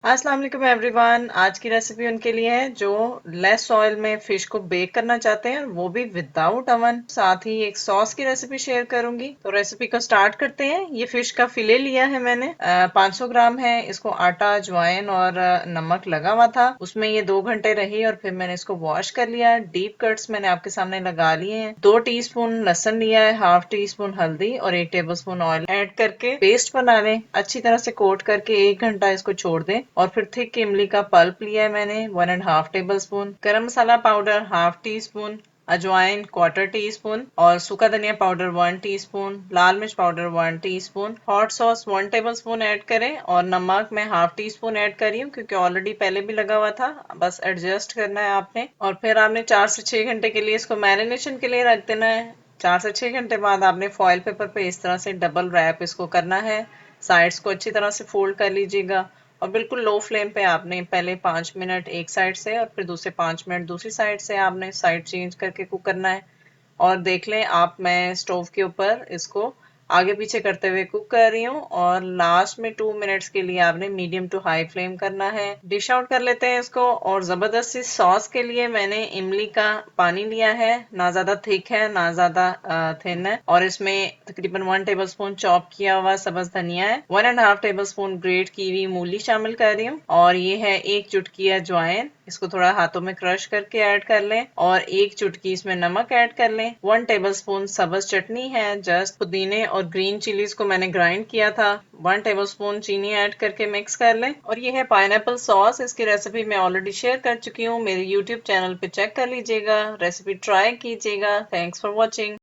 अस्सलाम वालेकुम एवरीवन। आज की रेसिपी उनके लिए है जो लेस ऑयल में फिश को बेक करना चाहते हैं, वो भी विदाउट अवन। साथ ही एक सॉस की रेसिपी शेयर करूंगी। तो रेसिपी को स्टार्ट करते हैं। ये फिश का फिले लिया है मैंने, 500 ग्राम है। इसको आटा, अजवाइन और नमक लगा हुआ था। उसमें ये 2 घंटे रही और फिर मैंने इसको वॉश कर लिया। डीप कट्स मैंने आपके सामने लगा लिए हैं। 2 टीस्पून लहसुन लिया है, हाफ टी स्पून हल्दी और 1 टेबल स्पून ऑयल ऐड करके पेस्ट बना लें। अच्छी तरह से कोट करके 1 घंटा इसको छोड़ दें। और फिर थिक इमली का पल्प लिया है मैंने, 1.5 टेबल स्पून। गरम मसाला पाउडर ½ टी स्पून, अजवाइन क्वार्टर टी स्पून और सूखा धनिया पाउडर 1 टीस्पून, लाल मिर्च powder 1 teaspoon, hot sauce 1 table spoon add करें और नमक मैं ½ टीस्पून ऐड कर रही हूँ क्योंकि ऑलरेडी पहले भी लगा हुआ था। बस एडजस्ट करना है आपने। और फिर आपने 4 से 6 घंटे के लिए इसको मैरिनेशन के लिए रख देना है। 4 से 6 घंटे बाद आपने फॉइल पेपर पे इस तरह से डबल रैप इसको करना है। साइड्स को अच्छी तरह से फोल्ड कर लीजिएगा और बिल्कुल लो फ्लेम पे आपने पहले 5 मिनट एक साइड से और फिर दूसरे 5 मिनट दूसरी साइड से आपने साइड चेंज करके कुक करना है। और देख लें आप, मैं स्टोव के ऊपर इसको आगे पीछे करते हुए कुक कर रही हूँ और लास्ट में 2 मिनट्स के लिए आपने मीडियम टू हाई फ्लेम करना है। डिश आउट कर लेते हैं इसको। और जबरदस्ती सॉस के लिए मैंने इमली का पानी लिया है, ना ज्यादा थिक है ना ज्यादा थिन है। और इसमें तकरीबन 1 टेबल स्पून चॉप किया हुआ सब्ज धनिया है, 1.5 टेबल स्पून ग्रेट कीवी मूली शामिल कर रही हूँ। और ये है 1 चुटकी अजवाइन, इसको थोड़ा हाथों में क्रश करके ऐड कर लें। और 1 चुटकी इसमें नमक ऐड कर लें। 1 टेबल स्पून सब्ज चटनी है, जस्ट पुदीने और ग्रीन चिलीज को मैंने ग्राइंड किया था। 1 टेबल स्पून चीनी ऐड करके मिक्स कर लें। और ये है पाइनएप्पल सॉस। इसकी रेसिपी मैं ऑलरेडी शेयर कर चुकी हूँ, मेरे यूट्यूब चैनल पे चेक कर लीजिएगा। रेसिपी ट्राई कीजिएगा। Thanks for watching.